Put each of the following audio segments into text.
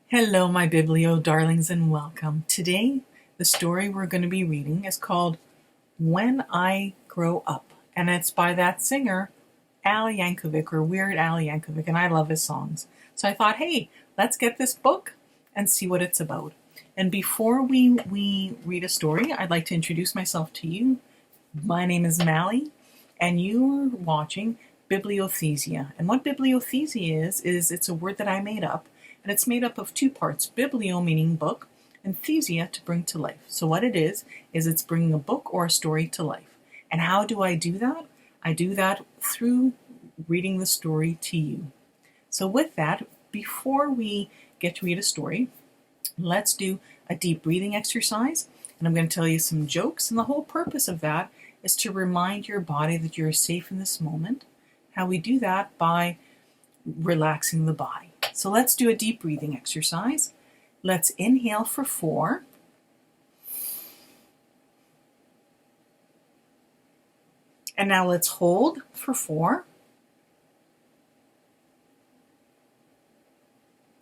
Hello, my Biblio darlings, and welcome. Today, the story we're going to be reading is called When I Grow Up, and it's by that singer, Al Yankovic, or Weird Al Yankovic, and I love his songs. So I thought, hey, let's get this book and see what it's about. And before we read a story, I'd like to introduce myself to you. My name is Mally, and you're watching Bibliothesia. And what bibliothesia is it's a word that I made up, and it's made up of two parts: biblio meaning book, and thesia to bring to life. So what it is it's bringing a book or a story to life. And how do I do that? I do that through reading the story to you. So with that, before we get to read a story, let's do a deep breathing exercise. And I'm going to tell you some jokes, and the whole purpose of that is to remind your body that you're safe in this moment. How we do that by relaxing the body. So let's do a deep breathing exercise. Let's inhale for 4. And now let's hold for 4.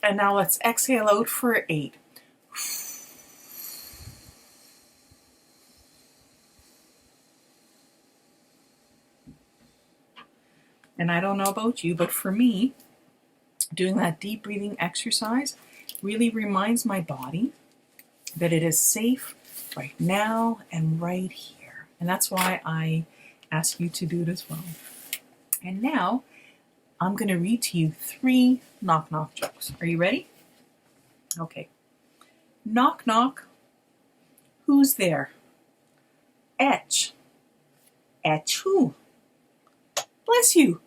And now let's exhale out for 8. And I don't know about you, but for me, doing that deep breathing exercise really reminds my body that it is safe right now and right here. And that's why I ask you to do it as well. And now I'm going to read to you 3 knock knock jokes. Are you ready? Okay. Knock knock. Who's there? Etch. Etch who? Bless you.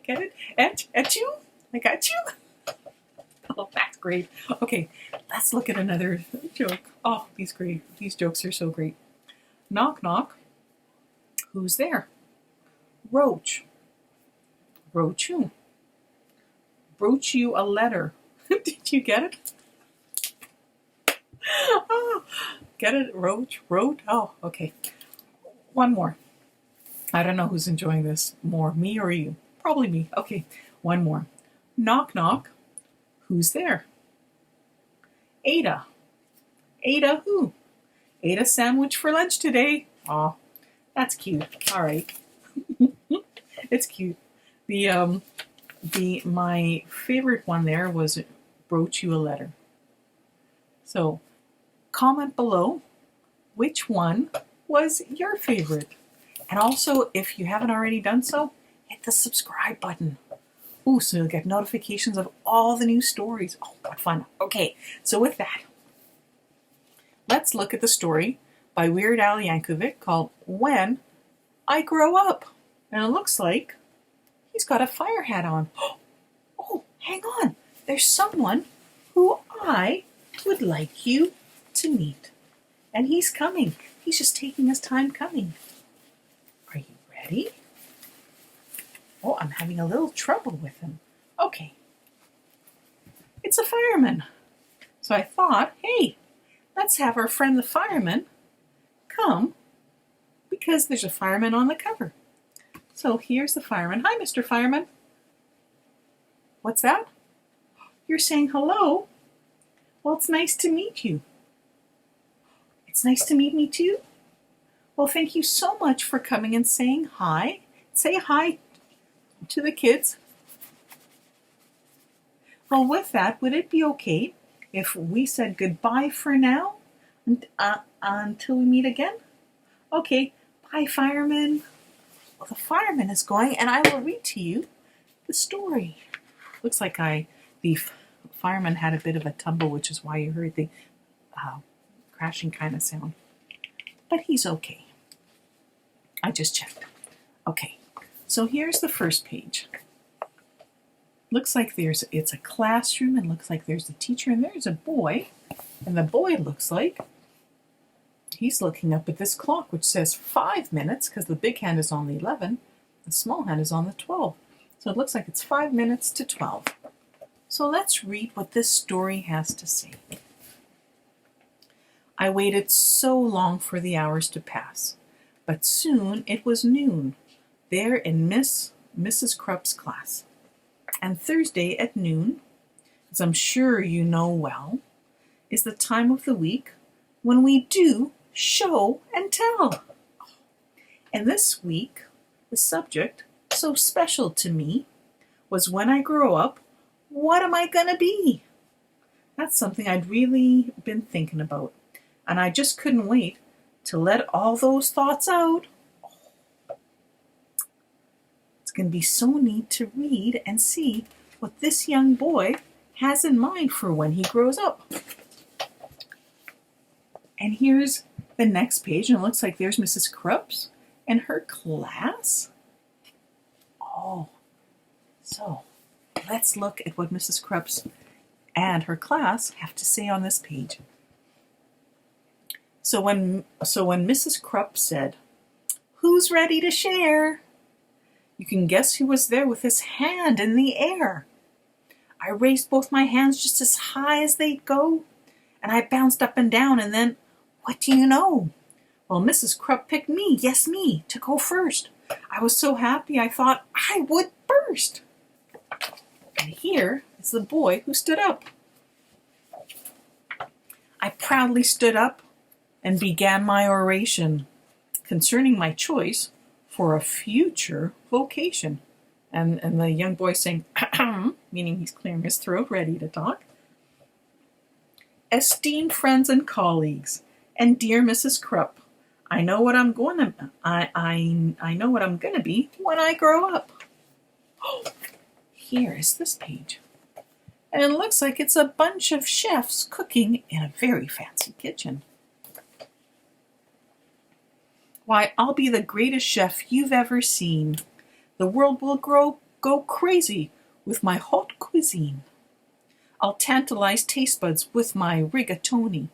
Get it? Etch you? I got you? Oh, that's great. Okay, let's look at another joke. Oh, these jokes are so great. Knock knock. Who's there? Roach. Roach who? Broach you a letter. Did you get it? Oh, get it? Roach? Wrote? Oh, okay. One more. I don't know who's enjoying this more, me or you. Probably me. Okay, one more. Knock knock. Who's there? Ada. Ada who? Ate a sandwich for lunch today. Aw, that's cute. All right. It's cute. My favorite one there was broach you a letter. So comment below which one was your favorite. And also, if you haven't already done so, hit the subscribe button. Ooh, so you'll get notifications of all the new stories. Oh, what fun. Okay, so with that, let's look at the story by Weird Al Yankovic called When I Grow Up. And it looks like he's got a fire hat on. Oh, hang on. There's someone who I would like you to meet. And he's coming. He's just taking his time coming. Are you ready? Oh, I'm having a little trouble with him. Okay. It's a fireman. So I thought, hey, let's have our friend the fireman come because there's a fireman on the cover. So here's the fireman. Hi, Mr. Fireman. What's that? You're saying hello? Well, it's nice to meet you. It's nice to meet me too? Well, thank you so much for coming and saying hi. Say hi to the kids. Well, with that, would it be okay if we said goodbye for now until we meet again? Okay, bye, fireman. Well, the fireman is going, and I will read to you the story. Looks like the fireman had a bit of a tumble, which is why you heard the crashing kind of sound. But he's okay. I just checked. Okay, so here's the first page. Looks like it's a classroom, and looks like there's a teacher, and there's a boy. And the boy looks like he's looking up at this clock, which says 5 minutes, because the big hand is on the 11, the small hand is on the 12. So it looks like it's 5 minutes to 12. So let's read what this story has to say. I waited so long for the hours to pass, but soon it was noon there in Mrs. Krupp's class. And Thursday at noon as I'm sure you know well, is the time of the week when we do show and tell. And this week, the subject, so special to me, was when I grow up, what am I going to be? That's something I'd really been thinking about, and I just couldn't wait to let all those thoughts out. It's going to be so neat to read and see what this young boy has in mind for when he grows up. And here's the next page, and it looks like there's Mrs. Krups and her class. Oh, so let's look at what Mrs. Krups and her class have to say on this page. So when Mrs. Krupp said, "Who's ready to share?" you can guess who was there with his hand in the air. I raised both my hands just as high as they'd go, and I bounced up and down, and then, what do you know? Well, Mrs. Krupp picked me, yes me, to go first. I was so happy I thought I would burst. And here is the boy who stood up. I proudly stood up and began my oration concerning my choice for a future vocation. And the young boy saying, meaning he's clearing his throat, ready to talk. Esteemed friends and colleagues, and dear Mrs. Krupp, I know what I'm going to. I know what I'm going to be when I grow up. Oh, here is this page, and it looks like it's a bunch of chefs cooking in a very fancy kitchen. Why, I'll be the greatest chef you've ever seen. The world will go crazy with my haute cuisine. I'll tantalize taste buds with my rigatoni,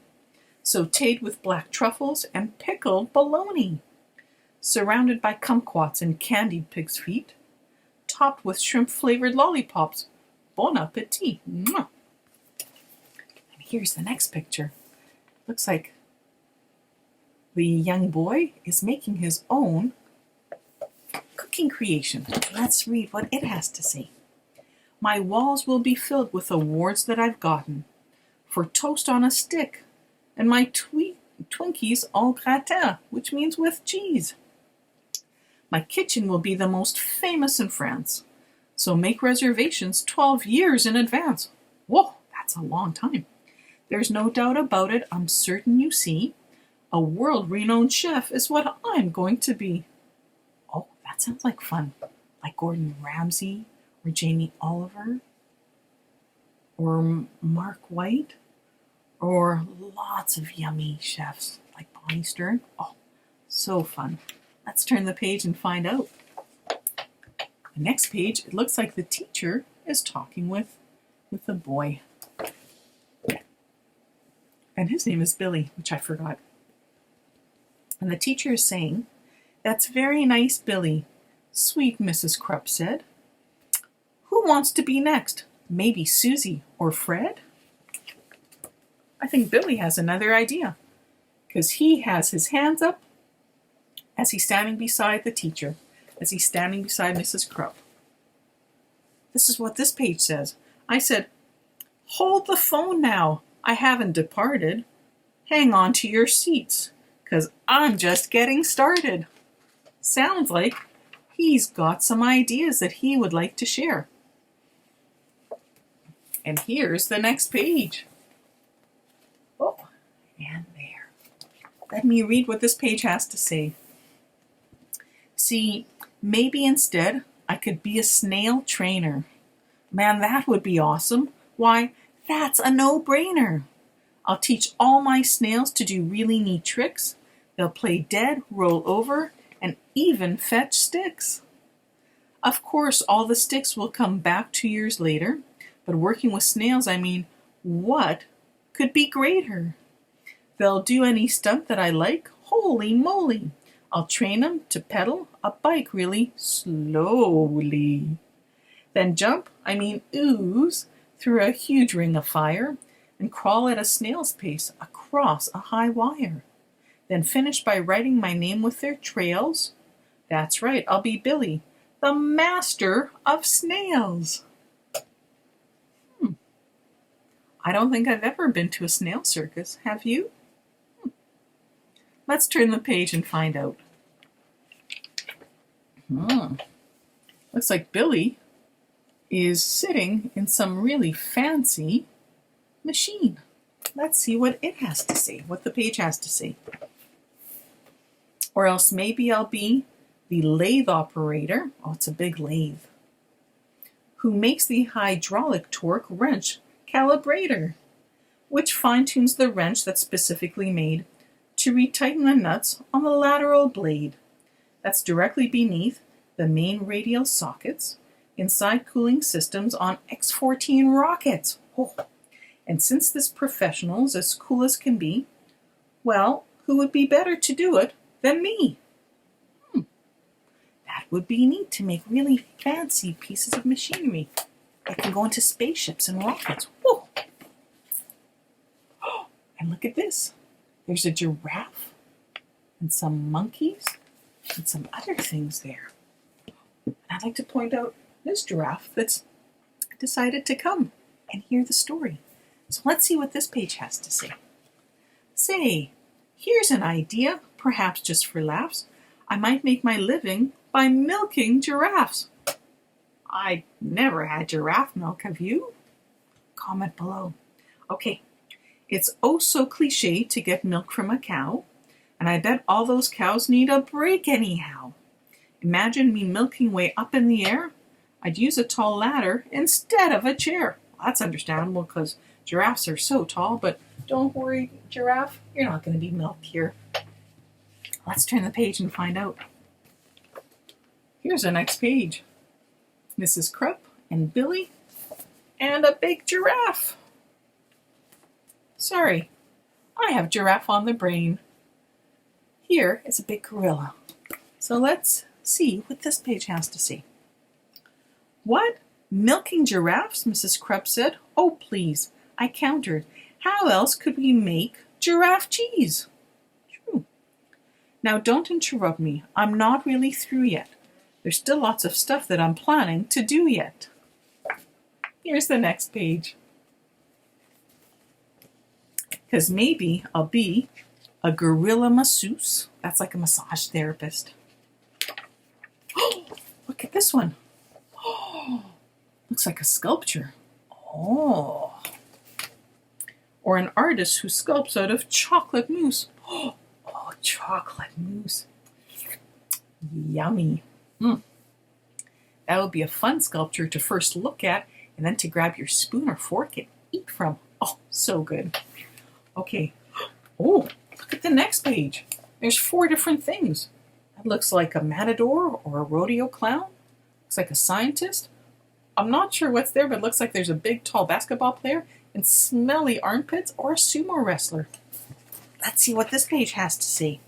sautéed with black truffles and pickled bologna, surrounded by kumquats and candied pig's feet, topped with shrimp-flavored lollipops. Bon appetit! Mwah. And here's the next picture. Looks like the young boy is making his own cooking creation. Let's read what it has to say. My walls will be filled with awards that I've gotten for toast on a stick and my Twinkies au gratin, which means with cheese. My kitchen will be the most famous in France, so make reservations 12 years in advance. Whoa, that's a long time. There's no doubt about it, I'm certain you see. A world-renowned chef is what I'm going to be. Oh, that sounds like fun. Like Gordon Ramsay or Jamie Oliver or Mark White or lots of yummy chefs like Bonnie Stern. Oh, so fun. Let's turn the page and find out. The next page, it looks like the teacher is talking with the boy. And his name is Billy, which I forgot. And the teacher is saying, "That's very nice, Billy," sweet Mrs. Krupp said. "Who wants to be next? Maybe Susie or Fred?" I think Billy has another idea, because he has his hands up as he's standing beside the teacher, as he's standing beside Mrs. Krupp. This is what this page says. I said, "Hold the phone now. I haven't departed. Hang on to your seats, because I'm just getting started." Sounds like he's got some ideas that he would like to share. And here's the next page. Oh, and there. Let me read what this page has to say. See, maybe instead I could be a snail trainer. Man, that would be awesome. Why, that's a no-brainer. I'll teach all my snails to do really neat tricks. They'll play dead, roll over, and even fetch sticks. Of course, all the sticks will come back 2 years later, but working with snails, I mean, what could be greater? They'll do any stunt that I like. Holy moly! I'll train them to pedal a bike really slowly. Then jump, I mean ooze, through a huge ring of fire and crawl at a snail's pace across a high wire. Then finish by writing my name with their trails. That's right, I'll be Billy, the master of snails. I don't think I've ever been to a snail circus. Have you? Let's turn the page and find out. Looks like Billy is sitting in some really fancy machine. Let's see what it has to say, what the page has to say. Or else maybe I'll be the lathe operator. Oh, it's a big lathe. Who makes the hydraulic torque wrench calibrator, which fine-tunes the wrench that's specifically made to retighten the nuts on the lateral blade that's directly beneath the main radial sockets inside cooling systems on X-14 rockets. Oh. And since this professional is as cool as can be, well, who would be better to do it than me? That would be neat, to make really fancy pieces of machinery that can go into spaceships and rockets. Whoa. Oh, and look at this. There's a giraffe and some monkeys and some other things there. And I'd like to point out this giraffe that's decided to come and hear the story. So let's see what this page has to say. Say, here's an idea, perhaps just for laughs. I might make my living by milking giraffes. I never had giraffe milk, have you? Comment below. Okay, it's oh so cliche to get milk from a cow, and I bet all those cows need a break anyhow. Imagine me milking way up in the air. I'd use a tall ladder instead of a chair. Well, that's understandable because giraffes are so tall, but don't worry, giraffe, you're not going to be milked here. Let's turn the page and find out. Here's the next page. Mrs. Krupp and Billy and a big giraffe. Sorry, I have giraffe on the brain. Here is a big gorilla. So let's see what this page has to say. What? Milking giraffes? Mrs. Krupp said. Oh, please, I countered. How else could we make giraffe cheese? True. Now don't interrupt me. I'm not really through yet. There's still lots of stuff that I'm planning to do yet. Here's the next page. Because maybe I'll be a gorilla masseuse. That's like a massage therapist. Oh, look at this one. Oh, looks like a sculpture. Oh. Or an artist who sculpts out of chocolate mousse. Oh, chocolate mousse. Yummy. That would be a fun sculpture to first look at and then to grab your spoon or fork and eat from. Oh, so good. Okay. Oh, look at the next page. There's 4 different things. That looks like a matador or a rodeo clown. Looks like a scientist. I'm not sure what's there, but it looks like there's a big, tall basketball player and smelly armpits or a sumo wrestler. Let's see what this page has to say.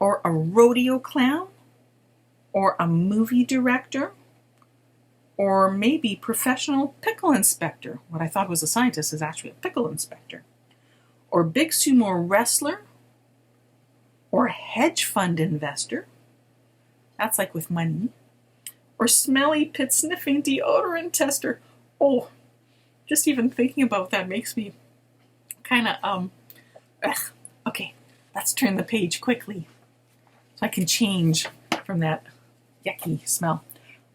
Or a rodeo clown, or a movie director, or maybe professional pickle inspector. What I thought was a scientist is actually a pickle inspector. Or big sumo wrestler, or hedge fund investor. That's like with money. Or smelly pit sniffing deodorant tester. Oh, just even thinking about that makes me kind of, Okay, let's turn the page quickly so I can change from that yucky smell.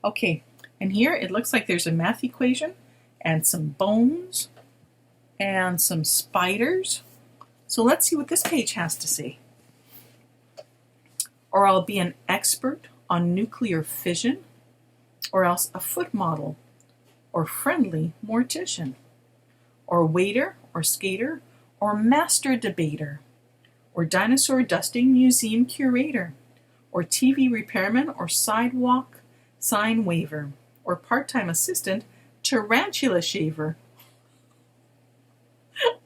Okay, and here it looks like there's a math equation and some bones and some spiders. So let's see what this page has to say. Or I'll be an expert on nuclear fission, or else a foot model, or friendly mortician, or waiter, or skater, or master debater, or dinosaur dusting museum curator, or TV repairman, or sidewalk sign waver, or part-time assistant tarantula shaver.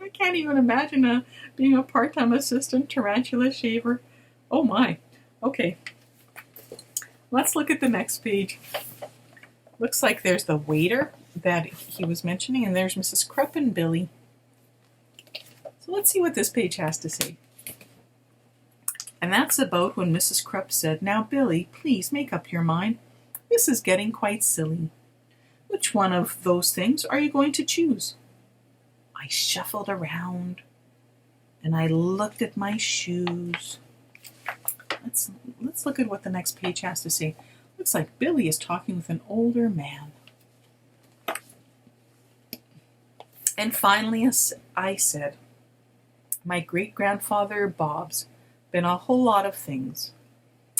I can't even imagine being a part-time assistant tarantula shaver. Oh my. Okay. Let's look at the next page. Looks like there's the waiter that he was mentioning, and there's Mrs. Krupp and Billy. So let's see what this page has to say. And that's about when Mrs. Krupp said, "Now, Billy, please make up your mind. This is getting quite silly. Which one of those things are you going to choose? I shuffled around and I looked at my shoes. Let's look at what the next page has to say. Looks like Billy is talking with an older man. And finally, I said, my great-grandfather Bob's been a whole lot of things.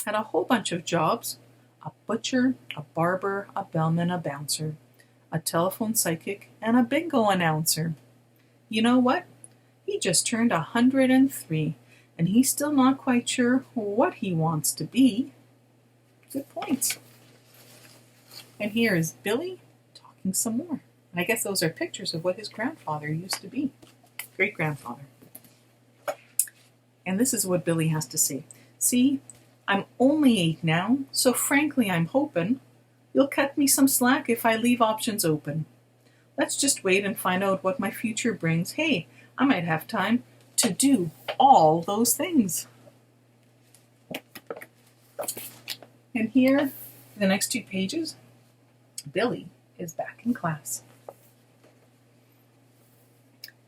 Had a whole bunch of jobs. A butcher, a barber, a bellman, a bouncer, a telephone psychic, and a bingo announcer. You know what? He just turned 103, and he's still not quite sure what he wants to be. Good points. And here is Billy talking some more. And I guess those are pictures of what his grandfather used to be. Great-grandfather. And this is what Billy has to say. See, I'm only 8 now, so frankly I'm hoping you'll cut me some slack if I leave options open. Let's just wait and find out what my future brings. Hey, I might have time to do all those things. And here, the next 2 pages, Billy is back in class.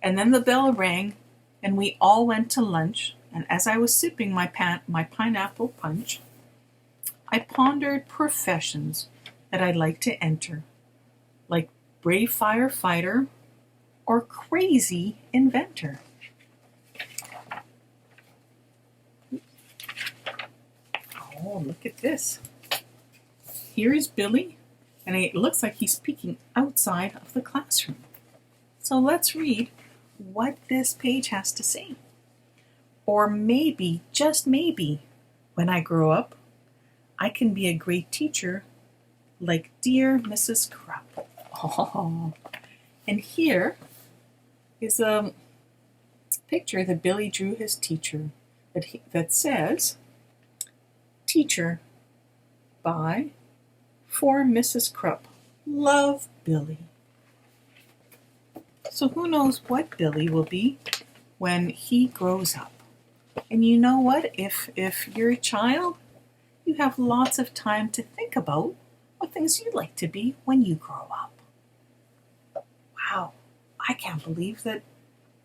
And then the bell rang, and we all went to lunch. And as I was sipping my pineapple punch, I pondered professions that I'd like to enter, like brave firefighter or crazy inventor. Oh, look at this. Here is Billy, and it looks like he's speaking outside of the classroom. So let's read what this page has to say. Or maybe, just maybe, when I grow up, I can be a great teacher like dear Mrs. Krupp. Oh. And here is a picture that Billy drew his teacher that says, Teacher by, for Mrs. Krupp. Love, Billy. So who knows what Billy will be when he grows up. And you know what? If you're a child, you have lots of time to think about what things you'd like to be when you grow up. Wow, I can't believe that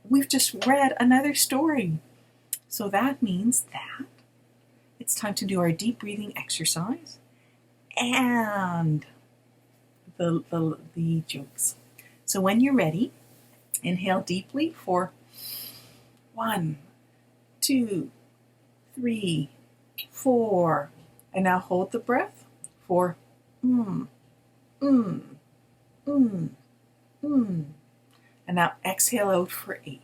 we've just read another story. So that means that it's time to do our deep breathing exercise and the jokes. So when you're ready, inhale deeply for 1, 2, 3, 4, and now hold the breath for and now exhale out for 8.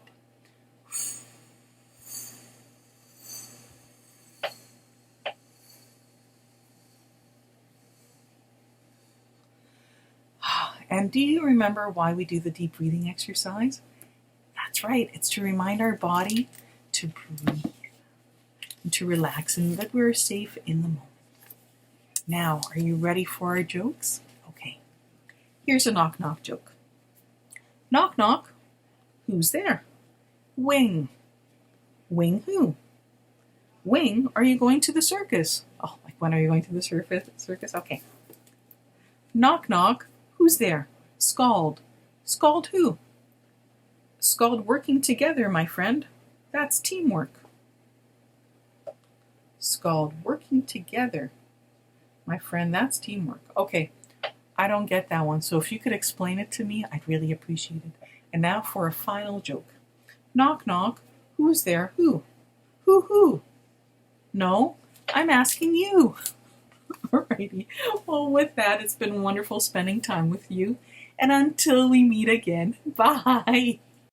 And do you remember why we do the deep breathing exercise? That's right, it's to remind our body to breathe and to relax and that we're safe in the moment. Now, are you ready for our jokes? Okay, here's a knock-knock joke. Knock, knock, who's there? Wing. Wing who? Wing, are you going to the circus? Oh, like when are you going to the circus? Okay. Knock, knock, who's there? Scald. Scald who? Scald working together, my friend. That's teamwork. Scald working together. My friend, that's teamwork. Okay, I don't get that one, so if you could explain it to me, I'd really appreciate it. And now for a final joke. Knock, knock, who's there? Who? Who? No, I'm asking you. Alrighty, well with that, it's been wonderful spending time with you. And until we meet again, bye.